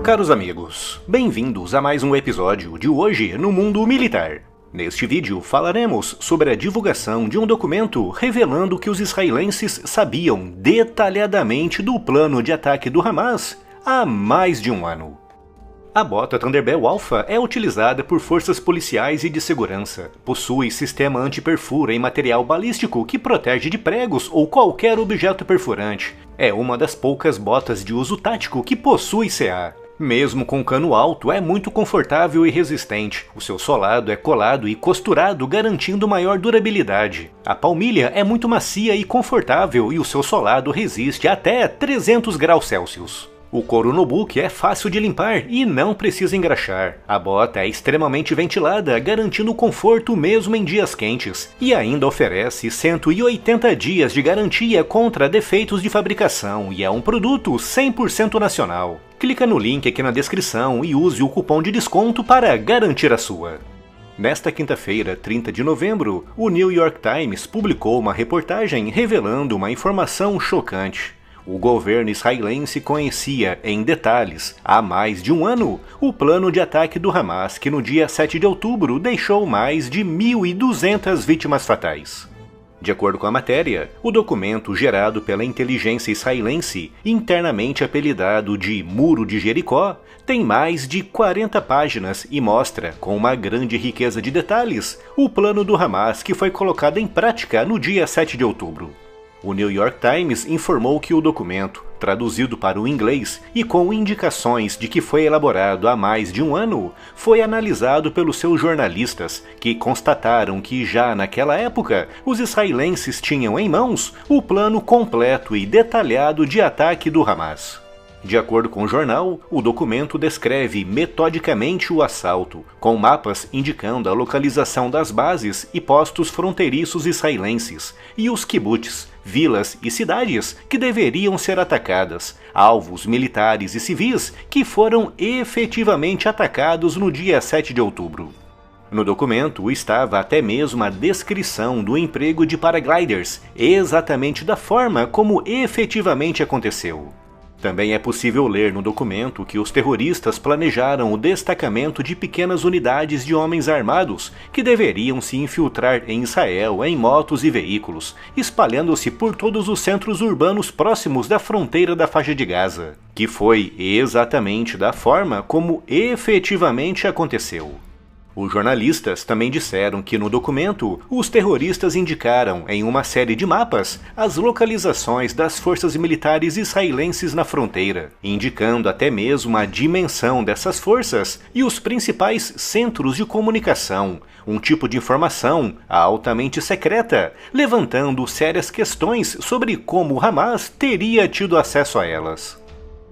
caros amigos, bem-vindos a mais um episódio de Hoje no Mundo Militar. Neste vídeo falaremos sobre a divulgação de um documento revelando que os israelenses sabiam detalhadamente do plano de ataque do Hamas há mais de um ano. A bota Thunderbell Alpha é utilizada por forças policiais e de segurança. Possui sistema anti-perfura em material balístico que protege de pregos ou qualquer objeto perfurante. É uma das poucas botas de uso tático que possui CA. Mesmo com cano alto, é muito confortável e resistente. O seu solado é colado e costurado, garantindo maior durabilidade. A palmilha é muito macia e confortável e o seu solado resiste até 300 graus Celsius. O couro no book é fácil de limpar e não precisa engraxar. A bota é extremamente ventilada, garantindo conforto mesmo em dias quentes. E ainda oferece 180 dias de garantia contra defeitos de fabricação e é um produto 100% nacional. Clica no link aqui na descrição e use o cupom de desconto para garantir a sua. Nesta quinta-feira, 30 de novembro, o New York Times publicou uma reportagem revelando uma informação chocante. O governo israelense conhecia, em detalhes, há mais de um ano, o plano de ataque do Hamas que no dia 7 de outubro deixou mais de 1.200 vítimas fatais. De acordo com a matéria, o documento gerado pela inteligência israelense, internamente apelidado de Muro de Jericó, tem mais de 40 páginas e mostra, com uma grande riqueza de detalhes, o plano do Hamas que foi colocado em prática no dia 7 de outubro. O New York Times informou que o documento, traduzido para o inglês e com indicações de que foi elaborado há mais de um ano, foi analisado pelos seus jornalistas, que constataram que já naquela época os israelenses tinham em mãos o plano completo e detalhado de ataque do Hamas. De acordo com o jornal, o documento descreve metodicamente o assalto, com mapas indicando a localização das bases e postos fronteiriços israelenses, e os kibbutz, vilas e cidades que deveriam ser atacadas, alvos militares e civis que foram efetivamente atacados no dia 7 de outubro. No documento estava até mesmo a descrição do emprego de paragliders, exatamente da forma como efetivamente aconteceu. Também é possível ler no documento que os terroristas planejaram o destacamento de pequenas unidades de homens armados que deveriam se infiltrar em Israel em motos e veículos, espalhando-se por todos os centros urbanos próximos da fronteira da faixa de Gaza, que foi exatamente da forma como efetivamente aconteceu. Os jornalistas também disseram que no documento, os terroristas indicaram em uma série de mapas as localizações das forças militares israelenses na fronteira, indicando até mesmo a dimensão dessas forças e os principais centros de comunicação, um tipo de informação altamente secreta, levantando sérias questões sobre como o Hamas teria tido acesso a elas.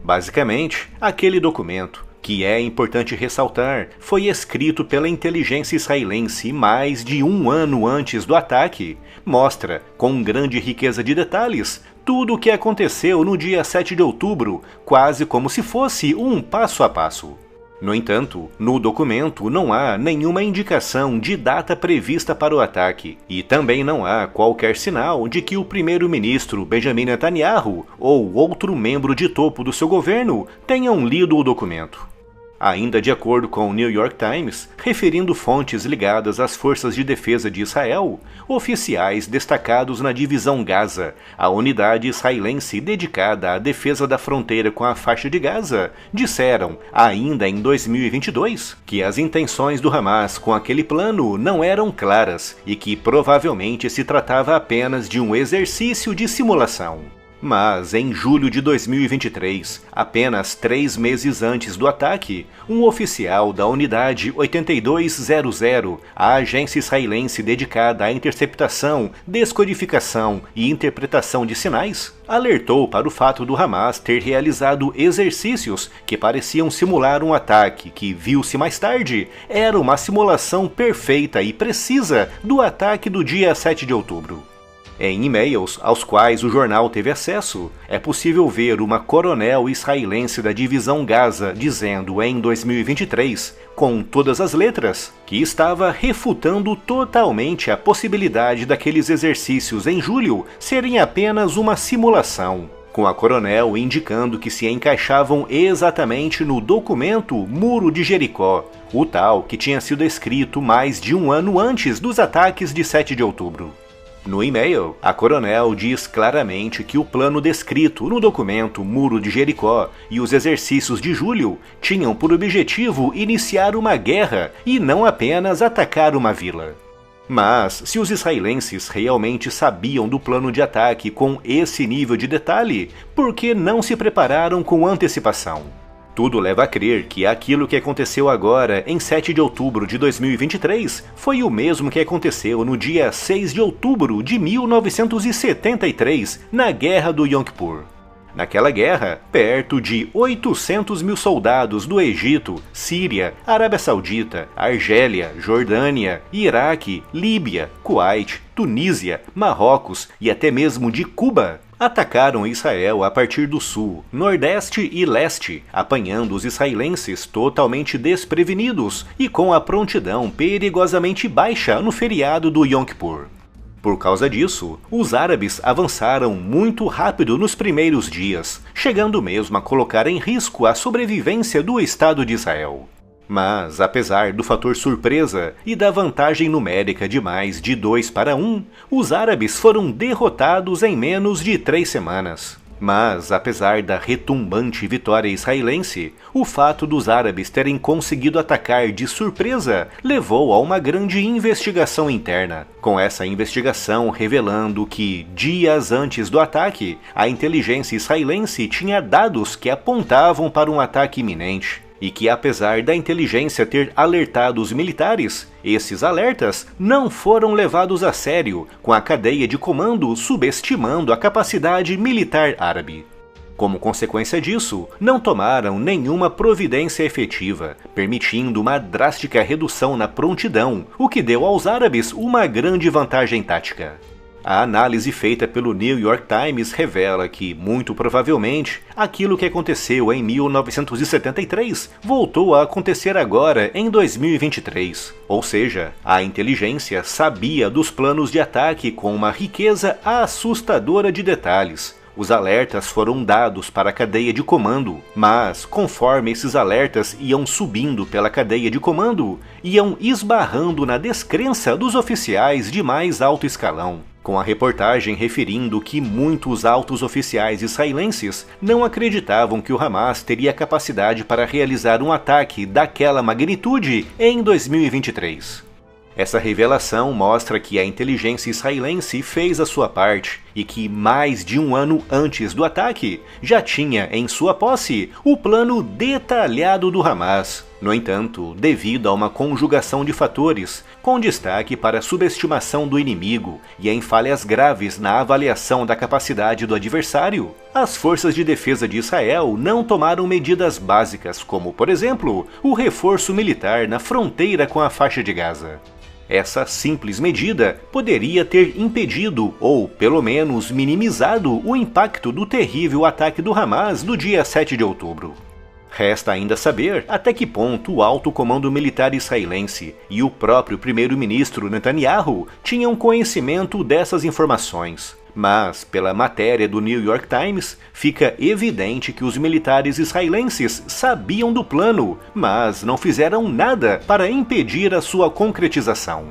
Basicamente, aquele documento, que é importante ressaltar, foi escrito pela inteligência israelense mais de um ano antes do ataque, mostra, com grande riqueza de detalhes, tudo o que aconteceu no dia 7 de outubro, quase como se fosse um passo a passo. No entanto, no documento não há nenhuma indicação de data prevista para o ataque, e também não há qualquer sinal de que o primeiro-ministro Benjamin Netanyahu ou outro membro de topo do seu governo tenham lido o documento. Ainda de acordo com o New York Times, referindo fontes ligadas às forças de defesa de Israel, oficiais destacados na divisão Gaza, a unidade israelense dedicada à defesa da fronteira com a faixa de Gaza, disseram, ainda em 2022, que as intenções do Hamas com aquele plano não eram claras e que provavelmente se tratava apenas de um exercício de simulação. Mas, em julho de 2023, apenas 3 meses antes do ataque, um oficial da Unidade 8200, a agência israelense dedicada à interceptação, descodificação e interpretação de sinais, alertou para o fato do Hamas ter realizado exercícios que pareciam simular um ataque que, viu-se mais tarde, era uma simulação perfeita e precisa do ataque do dia 7 de outubro. Em e-mails aos quais o jornal teve acesso, é possível ver uma coronel israelense da divisão Gaza dizendo em 2023, com todas as letras, que estava refutando totalmente a possibilidade daqueles exercícios em julho serem apenas uma simulação, com a coronel indicando que se encaixavam exatamente no documento Muro de Jericó, o tal que tinha sido escrito mais de um ano antes dos ataques de 7 de outubro. No e-mail, a coronel diz claramente que o plano descrito no documento Muro de Jericó e os exercícios de julho tinham por objetivo iniciar uma guerra e não apenas atacar uma vila. Mas, se os israelenses realmente sabiam do plano de ataque com esse nível de detalhe, por que não se prepararam com antecipação? Tudo leva a crer que aquilo que aconteceu agora, em 7 de outubro de 2023, foi o mesmo que aconteceu no dia 6 de outubro de 1973, na Guerra do Yom Kippur. Naquela guerra, perto de 800 mil soldados do Egito, Síria, Arábia Saudita, Argélia, Jordânia, Iraque, Líbia, Kuwait, Tunísia, Marrocos e até mesmo de Cuba atacaram Israel a partir do sul, nordeste e leste, apanhando os israelenses totalmente desprevenidos e com a prontidão perigosamente baixa no feriado do Yom Kippur. Por causa disso, os árabes avançaram muito rápido nos primeiros dias, chegando mesmo a colocar em risco a sobrevivência do Estado de Israel. Mas, apesar do fator surpresa e da vantagem numérica de mais de 2-1, os árabes foram derrotados em menos de 3 semanas. Mas, apesar da retumbante vitória israelense, o fato dos árabes terem conseguido atacar de surpresa levou a uma grande investigação interna, com essa investigação revelando que, dias antes do ataque, a inteligência israelense tinha dados que apontavam para um ataque iminente. E que, apesar da inteligência ter alertado os militares, esses alertas não foram levados a sério, com a cadeia de comando subestimando a capacidade militar árabe. Como consequência disso, não tomaram nenhuma providência efetiva, permitindo uma drástica redução na prontidão, o que deu aos árabes uma grande vantagem tática. A análise feita pelo New York Times revela que, muito provavelmente, aquilo que aconteceu em 1973 voltou a acontecer agora em 2023. Ou seja, a inteligência sabia dos planos de ataque com uma riqueza assustadora de detalhes. Os alertas foram dados para a cadeia de comando, mas, conforme esses alertas iam subindo pela cadeia de comando, iam esbarrando na descrença dos oficiais de mais alto escalão, com a reportagem referindo que muitos altos oficiais israelenses não acreditavam que o Hamas teria capacidade para realizar um ataque daquela magnitude em 2023. Essa revelação mostra que a inteligência israelense fez a sua parte e que, mais de um ano antes do ataque, já tinha em sua posse o plano detalhado do Hamas. No entanto, devido a uma conjugação de fatores, com destaque para a subestimação do inimigo e em falhas graves na avaliação da capacidade do adversário, as forças de defesa de Israel não tomaram medidas básicas, como, por exemplo, o reforço militar na fronteira com a faixa de Gaza. Essa simples medida poderia ter impedido, ou pelo menos minimizado, o impacto do terrível ataque do Hamas do dia 7 de outubro. Resta ainda saber até que ponto o alto comando militar israelense e o próprio primeiro-ministro Netanyahu tinham conhecimento dessas informações. Mas, pela matéria do New York Times, fica evidente que os militares israelenses sabiam do plano, mas não fizeram nada para impedir a sua concretização.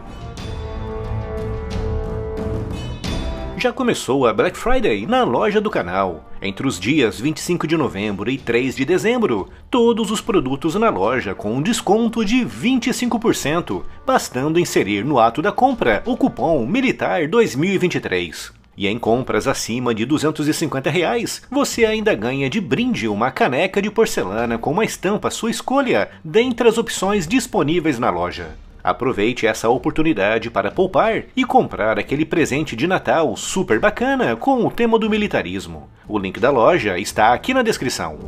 Já começou a Black Friday na loja do canal. Entre os dias 25 de novembro e 3 de dezembro, todos os produtos na loja com um desconto de 25%, bastando inserir no ato da compra o cupom Militar 2023. E em compras acima de R$ 250, você ainda ganha de brinde uma caneca de porcelana com uma estampa à sua escolha, dentre as opções disponíveis na loja. Aproveite essa oportunidade para poupar e comprar aquele presente de Natal super bacana com o tema do militarismo. O link da loja está aqui na descrição.